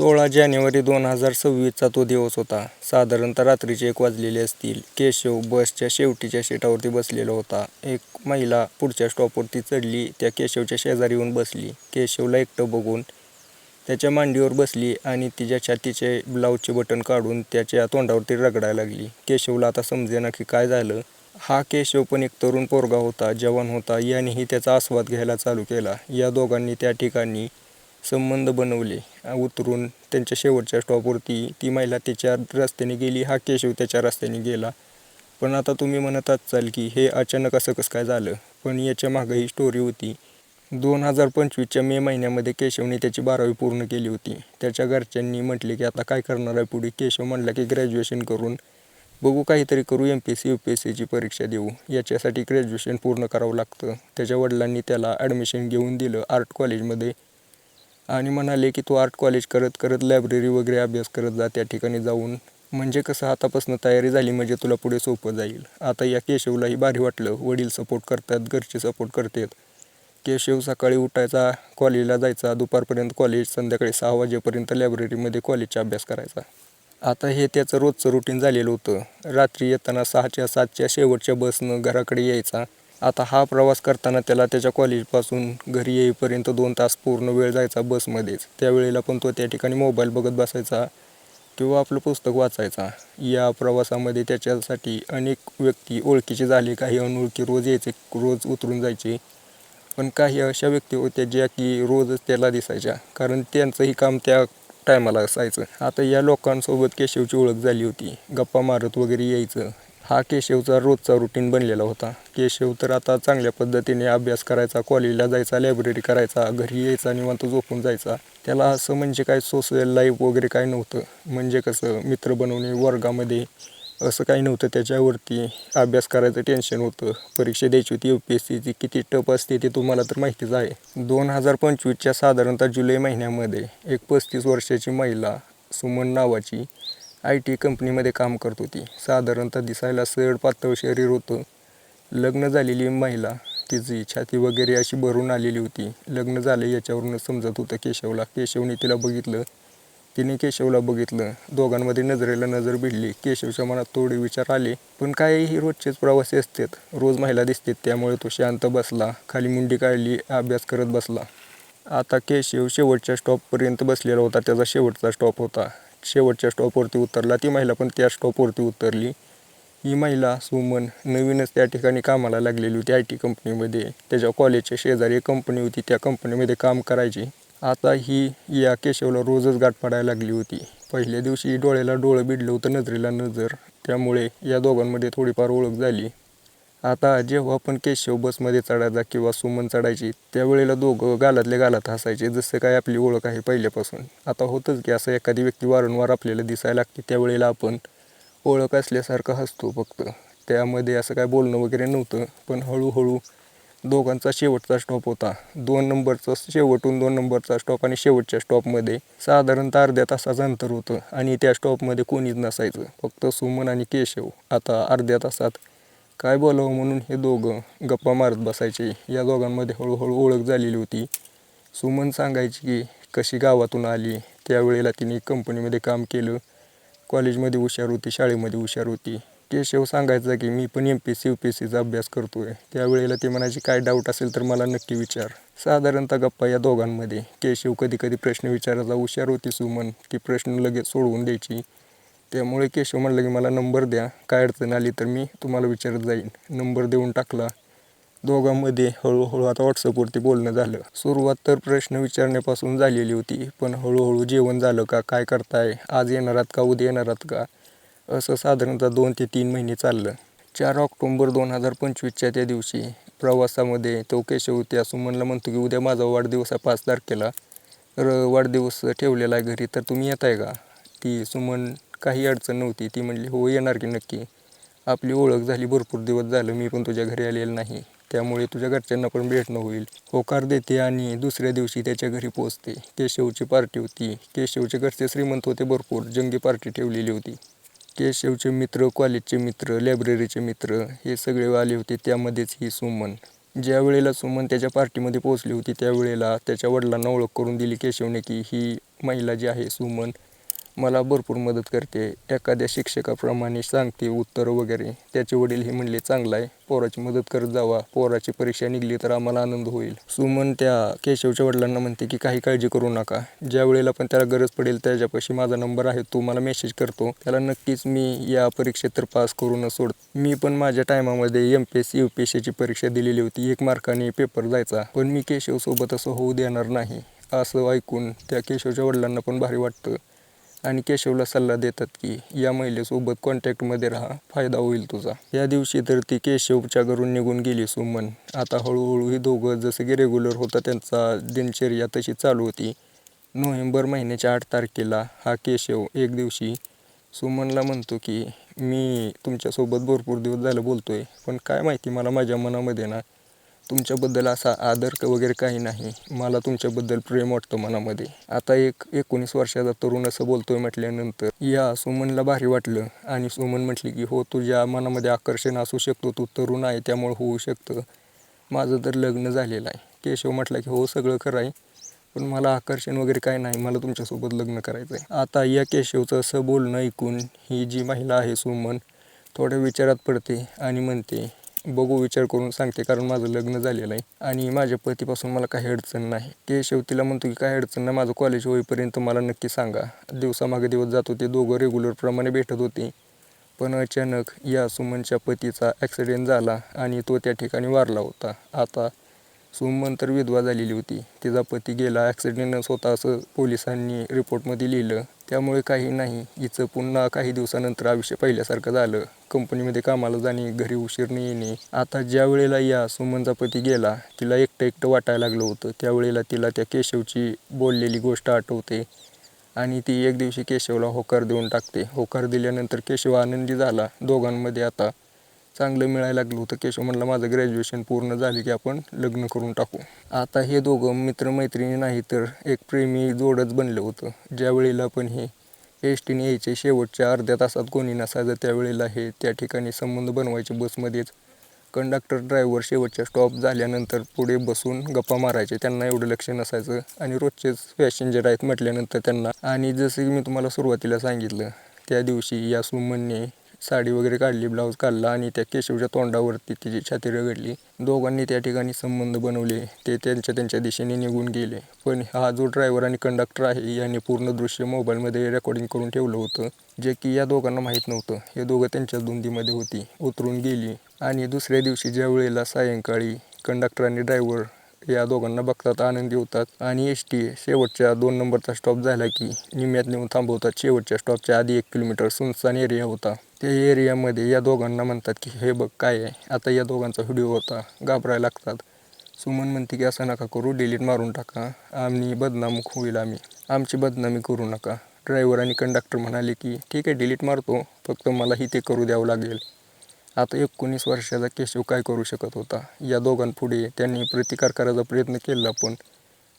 16 जानेवारी 2026चा तो दिवस होता. साधारणतः रात्रीचे 1 वाजलेले असतील. केशव बसच्या शेवटच्या सीटावरती बसलेला होता. एक महिला पुढच्या स्टॉपवरती चढली. त्या केशवच्या शेजारी येऊन बसली. केशवला एकटं बघून त्याच्या मांडीवर बसली आणि तिच्या छातीचे ब्लाऊजचे बटन काढून त्याच्या तोंडावरती रगडायला लागली. केशवला आता समजेना की काय झालं. हा केशव पण एक तरुण पोरगा होता, जवान होता. यानेही त्याचा आस्वाद घ्यायला चालू केला. या दोघांनी त्या ठिकाणी संबंध बनवले. उतरून त्यांच्या शेवटच्या स्टॉपवरती ती महिला तिच्या रस्त्याने गेली, हा केशव त्याच्या रस्त्याने गेला. पण आता तुम्ही म्हणत असाल की हे अचानक असं कसं काय झालं? पण याच्या मागं ही स्टोरी होती. 2025च्या मे महिन्यामध्ये केशवने त्याची 12वी पूर्ण केली होती. त्याच्या घरच्यांनी म्हटले की आता काय करणार आहे पुढे? केशव म्हणला की ग्रॅज्युएशन करून बघू, काहीतरी करू, MPSC UPSCची परीक्षा देऊ. याच्यासाठी ग्रॅज्युएशन पूर्ण करावं लागतं. त्याच्या वडिलांनी त्याला ॲडमिशन घेऊन दिलं आर्ट कॉलेजमध्ये आणि म्हणाले की तू आर्ट कॉलेज करत करत लायब्ररी वगैरे अभ्यास करत जा त्या ठिकाणी जाऊन. म्हणजे कसं आतापासून तयारी झाली म्हणजे तुला पुढे सोपं जाईल. आता या केशवलाही भारी वाटलं. वडील सपोर्ट करतात, घरचे सपोर्ट करतात. केशव सकाळी उठायचा, कॉलेजला जायचा, दुपारपर्यंत कॉलेज, संध्याकाळी 6 वाजेपर्यंत लायब्ररीमध्ये कॉलेजचा अभ्यास करायचा. आता हे त्याचं रोजचं रुटीन झालेलं होतं. रात्री येताना 6च्या 7च्या शेवटच्या बसनं घराकडे यायचा. आता हा प्रवास करताना त्याला त्याच्या कॉलेजपासून घरी येईपर्यंत 2 तास पूर्ण वेळ जायचा बसमध्येच. त्यावेळेला पण तो त्या ठिकाणी मोबाईल बघत बसायचा किंवा आपलं पुस्तक वाचायचा. या प्रवासामध्ये त्याच्यासाठी अनेक व्यक्ती ओळखीचे झाले, काही अनोळखी रोज यायचे, रोज उतरून जायचे. पण काही अशा व्यक्ती होत्या ज्या की रोजच त्याला दिसायच्या, कारण त्यांचंही काम त्या टायमाला असायचं. आता या लोकांसोबत केशवची ओळख झाली होती. गप्पा मारत वगैरे यायचं. हा केशवचा रोजचा रुटीन बनलेला होता. केशव तर आता चांगल्या पद्धतीने अभ्यास करायचा, कॉलेजला जायचा, लायब्ररी करायचा, घरी यायचा, निवांत झोपून जायचा. त्याला असं म्हणजे काय सोशल लाईफ वगैरे काय नव्हतं. म्हणजे कसं मित्र बनवणे वर्गामध्ये असं काही नव्हतं. त्याच्यावरती अभ्यास करायचं टेन्शन होतं. परीक्षा द्यायची होती UPSCची. किती टफ असते ते तुम्हाला तर माहितीच आहे. 2025च्या साधारणतः जुलै महिन्यामध्ये एक 35 वर्षाची महिला सुमन नावाची IT कंपनीमध्ये काम करत होती. साधारणतः दिसायला सरळ पातळ शरीर होतं. लग्न झालेली महिला, तिची छाती वगैरे अशी भरून आलेली होती. लग्न झालं याच्यावरून समजत होतं केशवला. केशवने तिला बघितलं, तिने केशवला बघितलं. दोघांमध्ये नजरेला नजर भिडली. केशवच्या मनात थोडे विचार आले, पण काही रोजचेच प्रवासी असतात, रोज महिला दिसतात, त्यामुळे तो शांत बसला. खाली मुंडी काढली, अभ्यास करत बसला. आता केशव शेवटच्या स्टॉपपर्यंत बसलेला होता. त्याचा शेवटचा स्टॉप होता. शेवटच्या स्टॉपवरती उतरला. ती महिला पण त्या स्टॉपवरती उतरली. ही महिला सुमन नवीनच त्या ठिकाणी कामाला लागलेली होती IT कंपनीमध्ये. त्याच्या कॉलेजच्या शेजारी एक कंपनी होती, त्या कंपनीमध्ये काम करायची. आता ही या केशवला रोजच गाठ पडायला लागली होती. पहिल्या दिवशी डोळ्याला डोळं भिडलं होतं, नजरेला नजर, त्यामुळे या दोघांमध्ये थोडीफार ओळख झाली. आता जेव्हा पण केशव बसमध्ये चढायचा किंवा सुमन चढायची, त्यावेळेला दोघं गालातल्या गालात हसायचे, जसं काय आपली ओळख आहे पहिल्यापासून. आता होतंच की असं, एखादी व्यक्ती वारंवार आपल्याला दिसायला लागते त्यावेळेला आपण ओळख असल्यासारखं हसतो फक्त. त्यामध्ये असं काय बोलणं वगैरे नव्हतं. पण हळूहळू दोघांचा शेवटचा स्टॉप होता. 2 नंबरचा शेवटून 2 नंबरचा स्टॉप आणि शेवटच्या स्टॉपमध्ये साधारणतः अर्ध्या तासाचं अंतर होतं आणि त्या स्टॉपमध्ये कोणीच नसायचं, फक्त सुमन आणि केशव. आता अर्ध्या तासात काय बोलावं म्हणून हे दोघं गप्पा मारत बसायचे. या दोघांमध्ये हळूहळू ओळख झालेली होती. सुमन सांगायची की कशी गावातून आली, त्यावेळेला तिने कंपनीमध्ये काम केलं, कॉलेजमध्ये हुशार होती, शाळेमध्ये हुशार होती. केशव सांगायचा की मी पण MPSC UPSCचा अभ्यास करतोय. त्यावेळेला ते म्हणायचे काय डाऊट असेल तर मला नक्की विचार. साधारणतः गप्पा या दोघांमध्ये. केशव कधी कधी प्रश्न विचारायचा. हुशार होती सुमन, ती प्रश्न लगेच सोडवून द्यायची. त्यामुळे केशव म्हणलं की मला नंबर द्या, काय अडचण आली तर मी तुम्हाला विचारत जाईन. नंबर देऊन टाकला. दोघांमध्ये हळूहळू आता WhatsAppवरती बोलणं झालं. सुरुवात तर प्रश्न विचारण्यापासून झालेली होती, पण हळूहळू जेवण झालं का, काय करताय, आज येणार आहात का, उद्या येणार आहात का, असं साधारणतः 2 ते 3 महिने चाललं. 4 ऑक्टोबर 2025च्या त्या दिवशी प्रवासामध्ये तो केशव त्या सुमनला म्हणतो की उद्या माझा वाढदिवस आहे 5 तारखेला, तर वाढदिवस ठेवलेला आहे घरी, तर तुम्ही येत आहे का? ती सुमन काही अडचण नव्हती, ती म्हणली हो येणार की नक्की. आपली ओळख झाली, भरपूर दिवस झालं मी पण तुझ्या घरी आलेलं नाही, त्यामुळे तुझ्या घरच्यांना पण भेटणं होईल. होकार देते आणि दुसऱ्या दिवशी त्याच्या घरी पोहोचते. केशवची पार्टी होती. केशवचे घरचे श्रीमंत होते, भरपूर जंगी पार्टी ठेवलेली होती. केशवचे मित्र, कॉलेजचे मित्र, लायब्ररीचे मित्र हे सगळे आले होते, त्यामध्येच ही सुमन. ज्या वेळेला सुमन त्याच्या पार्टीमध्ये पोहोचली होती त्यावेळेला त्याच्या वडिलांना ओळख करून दिली केशवने की ही महिला जी आहे सुमन मला भरपूर मदत करते. एखाद्या शिक्षकाप्रमाणे सांगते उत्तरं वगैरे. त्याचे वडील हे म्हणले चांगलं आहे, पोराची मदत करत जावा, पोराची परीक्षा निघली तर आम्हाला आनंद होईल. सुमन त्या केशवच्या वडिलांना म्हणते की काही काळजी करू नका, ज्या वेळेला पण त्याला गरज पडेल त्याच्यापाशी माझा नंबर आहे, तो मला मेसेज करतो, त्याला नक्कीच मी या परीक्षेत तर पास करूनच सोड. मी पण माझ्या टायमामध्ये MPSC UPSCची परीक्षा दिलेली होती, 1 मार्काने पेपर जायचा, पण मी केशवसोबत असं होऊ देणार नाही. असं ऐकून त्या केशवच्या वडिलांना पण भारी वाटतं आणि केशवला सल्ला देतात की या महिलेसोबत कॉन्टॅक्टमध्ये राहा, फायदा होईल तुझा. या दिवशी तर ती केशवच्या घरून निघून गेली सुमन. आता हळूहळू ही दोघं जसं की रेग्युलर होता त्यांचा दिनचर्या तशी चालू होती. नोव्हेंबर महिन्याच्या 8 तारखेला हा केशव एक दिवशी सुमनला म्हणतो की मी तुमच्यासोबत भरपूर दिवस झालं बोलतोय, पण काय माहिती मला माझ्या मनामध्ये ना तुमच्याबद्दल असा आदर वगैरे काही नाही, मला तुमच्याबद्दल प्रेम वाटतं मनामध्ये. आता एक 19 वर्षाचा तरुण असं बोलतोय म्हटल्यानंतर या सुमनला भारी वाटलं आणि सुमन म्हटली की हो तुझ्या मनामध्ये आकर्षण असू शकतो, तू तरुण आहे त्यामुळे होऊ शकतं, माझं तर लग्न झालेलं आहे. केशव म्हटला की हो सगळं खरं आहे, पण मला आकर्षण वगैरे काय नाही, मला तुमच्यासोबत लग्न करायचं आहे. आता या केशवचं असं बोलणं ऐकून ही जी महिला आहे सुमन थोड्या विचारात पडते आणि म्हणते बघू विचार करून सांगते, कारण माझं लग्न झालेलं आहे आणि माझ्या पतीपासून मला काही अडचण नाही. केशव तिला म्हणतो की काही अडचण नाही, माझं कॉलेज होईपर्यंत मला नक्की सांगा. दिवसामागे दिवस जात होते, दोघं रेग्युलरप्रमाणे भेटत होते, पण अचानक या सुमनच्या पतीचा ॲक्सिडेंट झाला आणि तो त्या ठिकाणी वारला होता. आता सुमन तर विधवा झालेली होती, तिचा पती गेला, ॲक्सिडेंटच होता असं पोलिसांनी रिपोर्टमध्ये लिहिलं. त्यामुळे काही नाही, हिचं पुन्हा काही दिवसानंतर आयुष्य पहिल्यासारखं झालं. कंपनीमध्ये कामाला जाणे, घरी उशीरने येणे. आता ज्या वेळेला या सुमनचा पती गेला तिला एकटं एकटं वाटायला लागलं होतं, त्यावेळेला तिला त्या केशवची बोललेली गोष्ट आठवते आणि ती एक दिवशी केशवला होकार देऊन टाकते. होकार दिल्यानंतर केशव आनंदी झाला. दोघांमध्ये आता चांगलं मिळायला लागलं होतं. केशव म्हणला माझं ग्रॅज्युएशन पूर्ण झाले की आपण लग्न करून टाकू. आता हे दोघं मित्रमैत्रिणी नाही तर एक प्रेमी जोडच बनलं होतं. ज्या वेळेला पण हे एसटीने यायचे, शेवटच्या अर्ध्या तासात कोणी नसायचं त्यावेळेला हे त्या ठिकाणी संबंध बनवायचे बसमध्येच. कंडक्टर ड्रायव्हर शेवटच्या स्टॉप झाल्यानंतर पुढे बसून गप्पा मारायचे, त्यांना एवढं लक्ष नसायचं आणि रोजचेच पॅसेंजर आहेत म्हटल्यानंतर त्यांना. आणि जसं की मी तुम्हाला सुरुवातीला सांगितलं त्या दिवशी या सुमनने साडी वगैरे काढली, ब्लाऊज काढला आणि त्या केशवच्या तोंडावरती तिची छाती रगडली. दोघांनी त्या ठिकाणी संबंध बनवले, ते त्यांच्या दिशेने निघून गेले. पण हा जो ड्रायव्हर आणि कंडक्टर आहे याने पूर्ण दृश्य मोबाईलमध्ये रेकॉर्डिंग करून ठेवलं होतं, जे की या दोघांना माहीत नव्हतं. हे दोघं त्यांच्या धुंदीमध्ये होती, उतरून गेली. आणि दुसऱ्या दिवशी ज्या वेळेला सायंकाळी कंडक्टर आणि ड्रायव्हर या दोघांना बघतात, आनंदी होतात आणि एसटी शेवटच्या 2 नंबरचा स्टॉप झाला की निम्म्यात नेऊन थांबवतात. शेवटच्या स्टॉपच्या आधी 1 किलोमीटर सुनसान एरिया होता. त्या एरियामध्ये या दोघांना म्हणतात की हे बघ काय आहे. आता या दोघांचा व्हिडिओ होता, घाबरायला लागतात. सुमन म्हणते की असं नका करू, डिलीट मारून टाका, आम्ही बदनाम होईल, आमची बदनामी करू नका. ड्रायव्हर आणि कंडक्टर म्हणाले की ठीक आहे डिलीट मारतो, फक्त मलाही ते करू द्यावं लागेल. आता 19 वर्षाचा केशव काय करू शकत होता. या दोघांपुढे त्यांनी प्रतिकार करायचा प्रयत्न केला, पण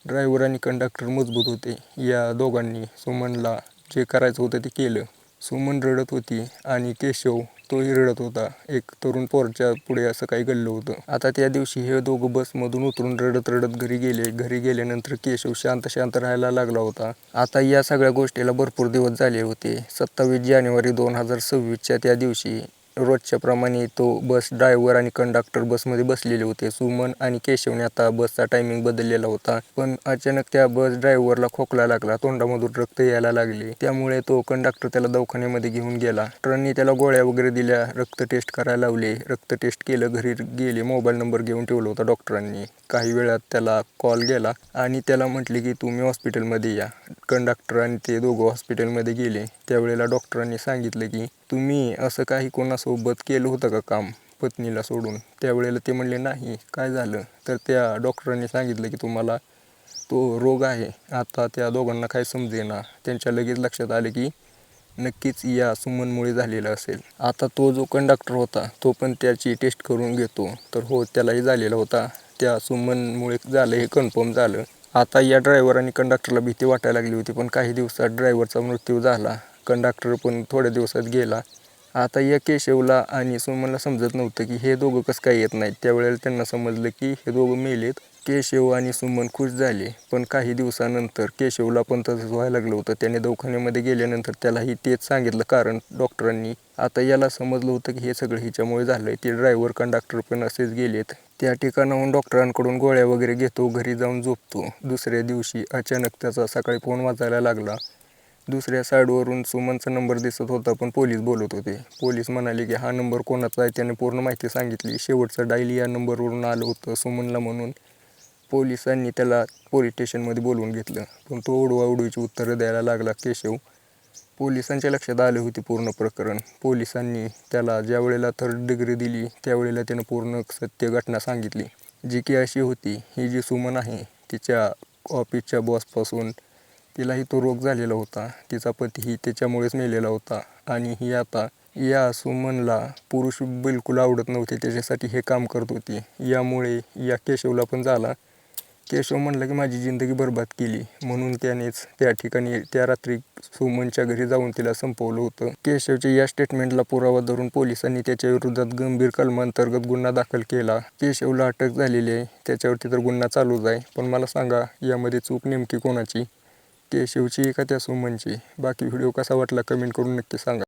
ड्रायव्हर आणि कंडक्टर मजबूत होते. या दोघांनी सुमनला जे करायचं होतं ते केलं. सुमन रडत होती आणि केशव तोही रडत होता. एक तरुण पोराच्या पुढे असं काही घडलं होतं. आता त्या दिवशी हे दोघं बसमधून उतरून रडत रडत घरी गेले. घरी गेल्यानंतर केशव शांत राहायला लागला होता. आता या सगळ्या गोष्टीला भरपूर दिवस झाले होते. 27 जानेवारी 2026च्या त्या दिवशी रोजच्याप्रमाणे तो बस ड्रायव्हर आणि कंडक्टर बसमध्ये बसलेले होते. सुमन आणि केशवने आता बसचा टायमिंग बदललेला होता, पण अचानक त्या बस ड्रायव्हरला खोकला लागला, तोंडामधून रक्त यायला लागले. त्यामुळे तो कंडक्टर त्याला दवाखान्यामध्ये घेऊन गेला. डॉक्टरांनी त्याला गोळ्या वगैरे दिल्या, रक्त टेस्ट करायला लावले. रक्त टेस्ट केलं, घरी गेले, मोबाईल नंबर घेऊन ठेवला होता डॉक्टरांनी. काही वेळात त्याला कॉल गेला आणि त्याला म्हटले की तुम्ही हॉस्पिटलमध्ये या. कंडक्टर आणि ते दोघं हॉस्पिटलमध्ये गेले. त्यावेळेला डॉक्टरांनी सांगितलं की तुम्ही असं काही कोणासोबत केलं होतं का काम पत्नीला सोडून. त्यावेळेला ते म्हणले नाही. काय झालं तर त्या डॉक्टरांनी सांगितलं की तुम्हाला तो रोग आहे. आता त्या दोघांना काय समजेना. त्यांच्या लगेच लक्षात आले की नक्कीच या सुमनमुळे झालेलं असेल. आता तो जो कंडक्टर होता तो पण त्याची टेस्ट करून घेतो, तर हो त्यालाही झालेला होता. त्या सुमनमुळे झालं हे कन्फर्म झालं. आता या ड्रायव्हर आणि कंडक्टरला भीती वाटायला लागली होती, पण काही दिवसात ड्रायव्हरचा मृत्यू झाला. कंडक्टर पण थोड्या दिवसात गेला. आता या केशवला आणि सुमनला समजत नव्हतं की हे दोघं कसं काय येत नाहीत. त्यावेळेला त्यांना समजलं की हे दोघं मेलेत. केशव आणि सुमन खुश झाले, पण काही दिवसानंतर केशवला पण तसंच व्हायला लागलं होतं. त्याने दवाखान्यामध्ये गेल्यानंतर त्यालाही तेच सांगितलं कारण डॉक्टरांनी. आता याला समजलं होतं की हे सगळं हिच्यामुळे झालंय. ते ड्रायव्हर कंडक्टर पण असेच गेलेत. त्या ठिकाणाहून डॉक्टरांकडून गोळ्या वगैरे घेतो, घरी जाऊन झोपतो. दुसऱ्या दिवशी अचानक त्याचा सकाळी फोन वाजायला लागला. दुसऱ्या साईडवरून सुमनचा नंबर दिसत होता, पण पोलीस बोलत होते. पोलीस म्हणाले की हा नंबर कोणाचा आहे. त्याने पूर्ण माहिती सांगितली. शेवटचं डायल या नंबरवरून आलं होतं सुमनला म्हणून. पोलिसांनी त्याला पोलीस स्टेशनमध्ये बोलवून घेतलं, पण तो उडवाउडवीची उत्तरं द्यायला लागला केशव. पोलिसांच्या लक्षात आले होते पूर्ण प्रकरण. पोलिसांनी त्याला ज्या वेळेला थर्ड डिग्री दिली त्यावेळेला त्यानं पूर्ण सत्य घटना सांगितली, जी की अशी होती. ही जी सुमन आहे तिच्या ऑफिसच्या बॉसपासून तिलाही तो रोग झालेला होता. तिचा पतीही त्याच्यामुळेच मेलेला होता आणि ही आता या सुमनला पुरुष बिलकुल आवडत नव्हते. त्याच्यासाठी हे काम करत होती. यामुळे या केशवला पण झाला. केशव म्हणला की माझी जिंदगी बरबाद केली, म्हणून त्यानेच त्या ठिकाणी त्या रात्री सुमनच्या घरी जाऊन तिला संपवलं होतं. केशवच्या या स्टेटमेंटला पुरावा धरून पोलिसांनी त्याच्या विरोधात गंभीर कलमांतर्गत गुन्हा दाखल केला. केशवला अटक झालेली आहे. त्याच्यावरती तर गुन्हा चालूच आहे. पण मला सांगा यामध्ये चूक नेमकी कोणाची? केशवची का त्या सुमनची? बाकी व्हिडिओ कसा वाटला कमेंट करून नक्की सांगा.